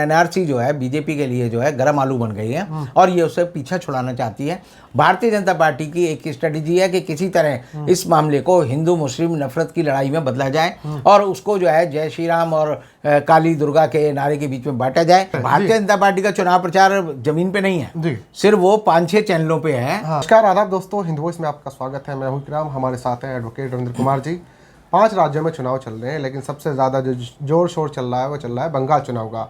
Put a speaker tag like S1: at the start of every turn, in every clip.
S1: NRC जो है BJP के लिए जो है गरम आलू बन गई है और ये उससे पीछा छुड़ाना चाहती है। भारतीय जनता पार्टी की एक स्ट्रेटेजी है कि किसी तरह इस मामले को हिंदू मुस्लिम नफरत की लड़ाई में बदला जाए और उसको जो है जय श्री राम और काली दुर्गा के नारे के बीच में बांटा जाए। भारतीय जनता पार्टी का चुनाव प्रचार जमीन पे नहीं है, सिर्फ वो 5-6 चैनलों पे है।
S2: नमस्कार, आदाब दोस्तों, हिंद वॉइस में आपका स्वागत है। मैं हूं इकराम, हमारे साथ हैं एडवोकेट रविंद्र कुमार जी। 5 राज्यों में चुनाव चल रहे हैं, लेकिन सबसे ज़्यादा जो जोर शोर चल रहा है वो चल रहा है बंगाल चुनाव का।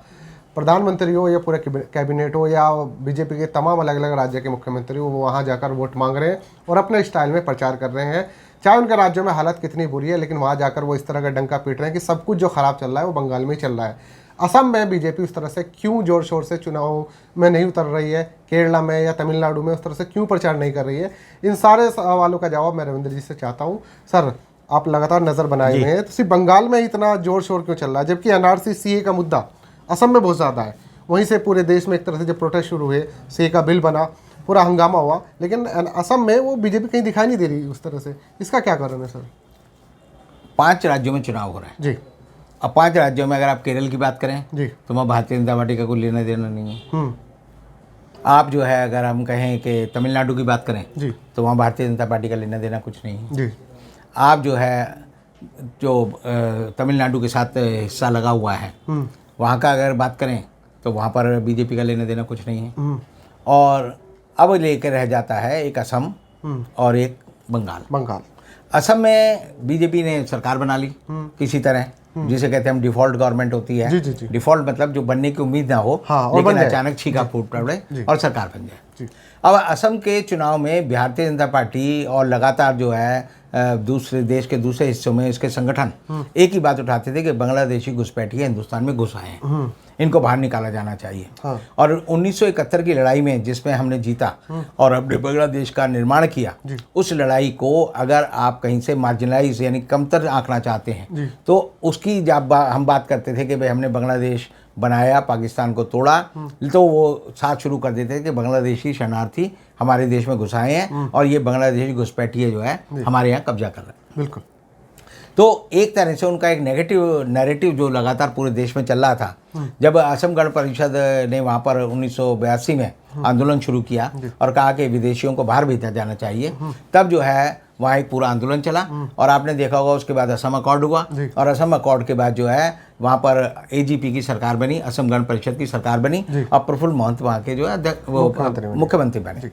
S2: प्रधानमंत्री हो या पूरे कैबिनेट हो या बीजेपी के तमाम अलग अलग राज्य के मुख्यमंत्री हो, वो वहाँ जाकर वोट मांग रहे हैं और अपने स्टाइल में प्रचार कर रहे हैं। चाहे उनके राज्यों में हालत कितनी बुरी है, लेकिन वहाँ जाकर वो इस तरह का डंका पीट रहे हैं कि सब कुछ जो ख़राब चल रहा है वो बंगाल में ही चल रहा है। असम में बीजेपी उस तरह से क्यों जोर शोर से चुनाव में नहीं उतर रही है, केरला में या तमिलनाडु में उस तरह से क्यों प्रचार नहीं कर रही है, इन सारे सवालों का जवाब मैं रविंद्र जी से चाहता हूँ। सर, आप लगातार नज़र बनाए हुए हैं, तो सिर्फ बंगाल में इतना जोर शोर क्यों चल रहा है, जबकि एनआरसी सीए का मुद्दा असम में बहुत ज़्यादा है। वहीं से पूरे देश में एक तरह से जब प्रोटेस्ट शुरू हुए, सीए का बिल बना, पूरा हंगामा हुआ, लेकिन असम में वो बीजेपी कहीं दिखाई नहीं दे रही उस तरह से। इसका क्या कारण है सर?
S1: 5 राज्यों में चुनाव हो रहा है
S2: जी।
S1: अब 5 राज्यों में अगर आप केरल की बात करें
S2: जी,
S1: तो वहाँ भारतीय जनता पार्टी का कोई लेना देना नहीं है। आप जो है अगर हम कहें कि तमिलनाडु की बात करें
S2: जी,
S1: तो वहाँ भारतीय जनता पार्टी का लेना देना कुछ नहीं है।
S2: जी,
S1: आप जो है जो तमिलनाडु के साथ हिस्सा लगा हुआ है वहाँ का अगर बात करें तो वहाँ पर बीजेपी का लेना देना कुछ नहीं है। और अब लेकर रह जाता है एक असम और एक बंगाल। असम में बीजेपी ने सरकार बना ली किसी तरह, जिसे कहते हैं हम डिफॉल्ट गवर्नमेंट होती है।
S2: जी, जी, जी।
S1: डिफॉल्ट मतलब जो बनने की उम्मीद ना हो,
S2: हाँ,
S1: लेकिन अचानक छीका फूट पड़े और सरकार बन जाए। अब असम के चुनाव में भारतीय जनता पार्टी और लगातार जो है दूसरे देश के दूसरे हिस्सों में इसके संगठन एक ही बात उठाते थे कि बांग्लादेशी घुसपैठिए हिंदुस्तान में घुस आए हैं, इनको बाहर निकाला जाना चाहिए। और 1971 की लड़ाई में जिसमें हमने जीता और हमने बांग्लादेश का निर्माण किया, उस लड़ाई को अगर आप कहीं से मार्जिनलाइज यानी कमतर आंकना चाहते हैं तो उसकी जब हम बात करते थे कि भाई हमने बांग्लादेश बनाया, पाकिस्तान को तोड़ा, तो वो साथ शुरू कर देते थे कि बांग्लादेशी शरणार्थी हमारे देश में घुसाए हैं और ये बांग्लादेशी घुसपैठिए जो है हमारे यहाँ कब्जा कर रहे हैं। बिल्कुल। तो एक तरह से उनका एक नेगेटिव नैरेटिव जो लगातार पूरे देश में चल रहा था, जब असम गण परिषद ने वहाँ पर 1982 में आंदोलन शुरू किया और कहा कि विदेशियों को बाहर भेजा जाना चाहिए, तब जो है वहाँ एक पूरा आंदोलन चला और आपने देखा होगा उसके बाद असम अकॉर्ड हुआ और असम अकॉर्ड के बाद जो है वहाँ पर एजीपी की सरकार बनी, असम गण परिषद की सरकार बनी और प्रफुल्ल महंत वहाँ के जो है वो मुख्यमंत्री बने।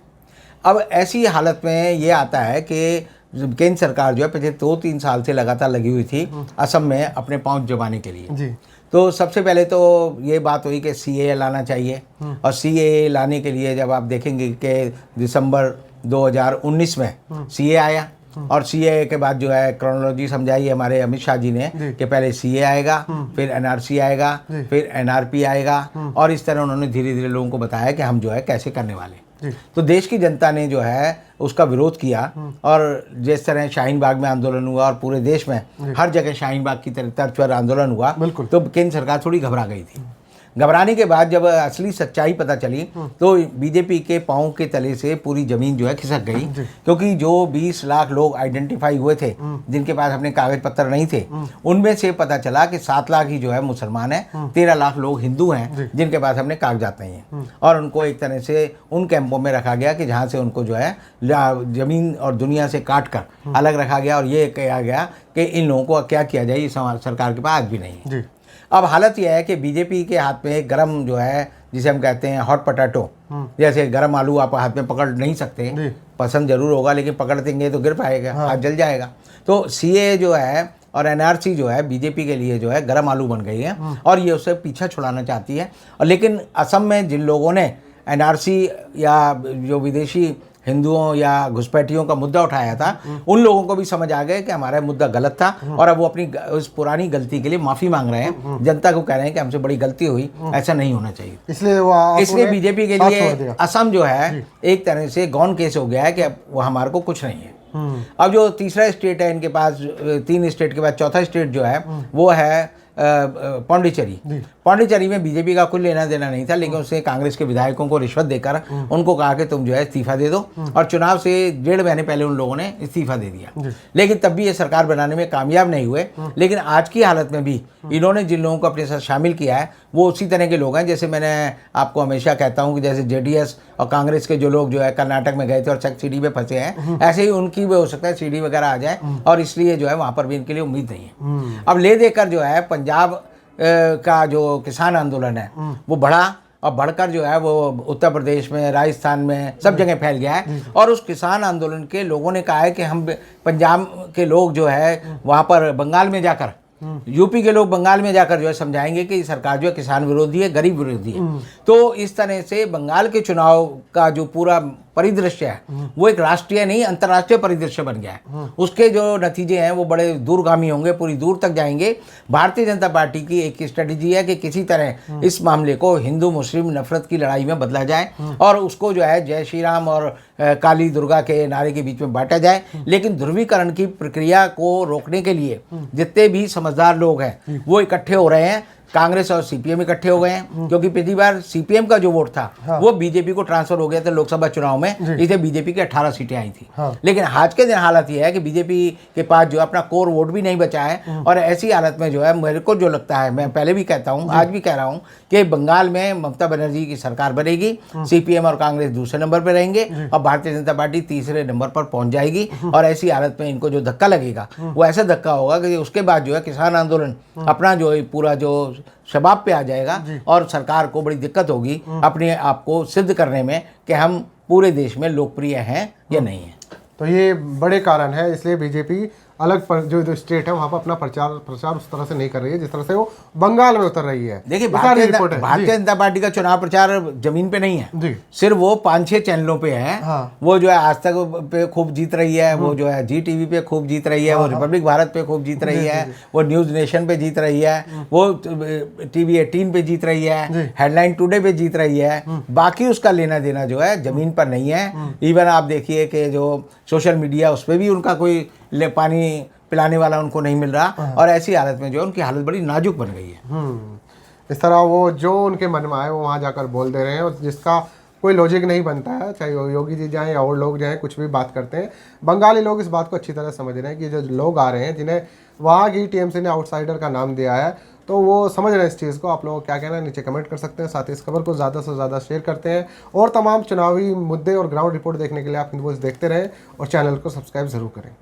S1: अब ऐसी हालत में ये आता है कि केंद्र सरकार जो है पिछले 2-3 साल से लगातार लगी हुई थी असम में अपने पांव जमाने के लिए। तो सबसे पहले तो ये बात हुई कि सीए लाना चाहिए और सीए लाने के लिए जब आप देखेंगे कि दिसंबर 2019 में सीए आया और सीए के बाद जो है क्रोनोलॉजी समझाई हमारे अमित शाह जी ने कि पहले सीए आएगा, फिर एनआरसी आएगा, फिर एनआरपी आएगा और इस तरह उन्होंने धीरे धीरे लोगों को बताया कि हम जो है कैसे करने वाले। तो देश की जनता ने जो है उसका विरोध किया और जिस तरह शाहीन बाग में आंदोलन हुआ और पूरे देश में हर जगह शाहीन बाग की तर्ज पर आंदोलन हुआ, तो केंद्र सरकार थोड़ी घबरा गई थी। घबराने के बाद जब असली सच्चाई पता चली तो बीजेपी के पांव के तले से पूरी जमीन जो है खिसक गई, क्योंकि जो 20 लाख लोग आइडेंटिफाई हुए थे जिनके पास अपने कागज पत्र नहीं थे, उनमें से पता चला कि 7 लाख ही जो है मुसलमान हैं, 13 लाख लोग हिंदू हैं जिनके पास अपने कागजात नहीं हैं और उनको एक तरह से उन कैंपों में रखा गया कि जहाँ से उनको जो है जमीन और दुनिया से काट कर अलग रखा गया और ये कहा गया कि इन लोगों को क्या किया जाए, ये सरकार के पास आज भी नहीं है। अब हालत यह है कि बीजेपी के हाथ में एक गरम जो है जिसे हम कहते हैं हॉट पोटैटो, जैसे गरम आलू आप हाथ में पकड़ नहीं सकते, पसंद जरूर होगा लेकिन पकड़ देंगे तो गिर पाएगा, हाथ जल जाएगा। तो सीए जो है और एनआरसी जो है बीजेपी के लिए जो है गरम आलू बन गई है और ये उससे पीछा छुड़ाना चाहती है। और लेकिन असम में जिन लोगों ने एनआरसी या जो विदेशी हिंदुओं या घुसपैठियों का मुद्दा उठाया था, उन लोगों को भी समझ आ गया कि हमारा मुद्दा गलत था और अब वो अपनी उस पुरानी गलती के लिए माफ़ी मांग रहे हैं। जनता को कह रहे हैं कि हमसे बड़ी गलती हुई, ऐसा नहीं होना चाहिए। इसलिए बीजेपी के लिए असम जो है एक तरह से गॉन केस हो गया है कि अब वो हमारे को कुछ नहीं है। अब जो तीसरा स्टेट है इनके पास, 3 स्टेट के बाद चौथा स्टेट जो है वो है पौंडीचेरी। पौंडीचेरी में बीजेपी का कोई लेना देना नहीं था, लेकिन उसने कांग्रेस के विधायकों को रिश्वत देकर उनको कहा कि तुम जो है इस्तीफा दे दो, और चुनाव से 1.5 महीने पहले उन लोगों ने इस्तीफा दे दिया। लेकिन तब भी ये सरकार बनाने में कामयाब नहीं हुए। लेकिन आज की हालत में भी इन्होंने जिन लोगों को अपने साथ शामिल किया है वो उसी तरह के लोग हैं, जैसे मैंने आपको हमेशा कहता हूं कि जैसे जेडीएस और कांग्रेस के जो लोग जो है कर्नाटक में गए थे और सीढ़ी पे फंसे हैं, ऐसे ही उनकी भी हो सकता है सीढ़ी वगैरह आ जाए, और इसलिए जो है वहां पर भी इनके लिए उम्मीद नहीं है। अब ले देकर जो है पंजाब का जो किसान आंदोलन है वो बढ़ा, और बढ़कर जो है वो उत्तर प्रदेश में, राजस्थान में, सब जगह फैल गया है। और उस किसान आंदोलन के लोगों ने कहा है कि हम पंजाब के लोग जो है वहाँ पर बंगाल में जाकर, यूपी के लोग बंगाल में जाकर जो है समझाएंगे कि सरकार जो है किसान विरोधी है, गरीब विरोधी है। तो इस तरह से बंगाल के चुनाव का जो पूरा परिदृश्य है वो एक राष्ट्रीय नहीं अंतर्राष्ट्रीय परिदृश्य बन गया है। उसके जो नतीजे हैं वो बड़े दूरगामी होंगे, पूरी दूर तक जाएंगे। भारतीय जनता पार्टी की एक स्ट्रेटेजी है कि किसी तरह इस मामले को हिंदू मुस्लिम नफरत की लड़ाई में बदला जाए, और उसको जो है जय श्री राम और काली दुर्गा के नारे के बीच में बांटा जाए। लेकिन ध्रुवीकरण की प्रक्रिया को रोकने के लिए जितने भी समझदार लोग हैं वो इकट्ठे हो रहे हैं। कांग्रेस और सीपीएम इकट्ठे हो गए हैं, क्योंकि पिछली बार सीपीएम का जो वोट था वो बीजेपी को ट्रांसफर हो गया था लोकसभा चुनाव में, इसे बीजेपी की 18 सीटें आई थी। लेकिन आज के दिन हालत ये है कि बीजेपी के पास जो अपना कोर वोट भी नहीं बचा है, और ऐसी हालत में जो है मेरे को जो लगता है, मैं पहले भी कहता हूँ आज भी कह रहा हूँ कि बंगाल में ममता बनर्जी की सरकार बनेगी, सीपीएम और कांग्रेस दूसरे नंबर पर रहेंगे और भारतीय जनता पार्टी तीसरे नंबर पर पहुंच जाएगी। और ऐसी हालत में इनको जो धक्का लगेगा वो ऐसा धक्का होगा कि उसके बाद जो है किसान आंदोलन अपना जो है पूरा जो शबाब पे आ जाएगा, और सरकार को बड़ी दिक्कत होगी अपने आप को सिद्ध करने में कि हम पूरे देश में लोकप्रिय हैं या नहीं है।
S2: तो ये बड़े कारण है, इसलिए बीजेपी अलग जो स्टेट है वहाँ पर अपना प्रचार उस तरह से नहीं कर रही है जिस तरह से वो बंगाल में उतर रही है।
S1: देखिए भारतीय जनता पार्टी का चुनाव प्रचार जमीन पे नहीं है, सिर्फ वो 5-6 चैनलों पे है। वो जो है आज तक पे खूब जीत रही है, वो जो है जी टीवी पे खूब जीत रही है, वो रिपब्लिक भारत पे खूब जीत रही है, वो न्यूज नेशन पे जीत रही है, वो TV 18 पे जीत रही है, हेडलाइन टुडे पे जीत रही है। बाकी उसका लेना देना जो है जमीन पर नहीं है। इवन आप देखिए कि जो सोशल मीडिया उस पर भी उनका कोई पानी पिलाने वाला उनको नहीं मिल रहा, और ऐसी हालत में जो उनकी हालत बड़ी नाजुक बन गई है।
S2: इस तरह वो जो उनके मन में आए वो वहाँ जाकर बोल दे रहे हैं, और जिसका कोई लॉजिक नहीं बनता है, चाहे योगी जी जाएं या और लोग जाएं, कुछ भी बात करते हैं। बंगाली लोग इस बात को अच्छी तरह समझ रहे हैं कि जो लोग आ रहे हैं जिन्हें वहाँ की टीएमसी ने आउटसाइडर का नाम दिया है, तो वो समझ रहे हैं इस चीज़ को। आप लोगों को क्या कहना है नीचे कमेंट कर सकते हैं, साथ ही इस खबर को ज़्यादा से ज़्यादा शेयर करते हैं, और तमाम चुनावी मुद्दे और ग्राउंड रिपोर्ट देखने के लिए आप हिंदू वॉइस देखते रहें और चैनल को सब्सक्राइब ज़रूर करें।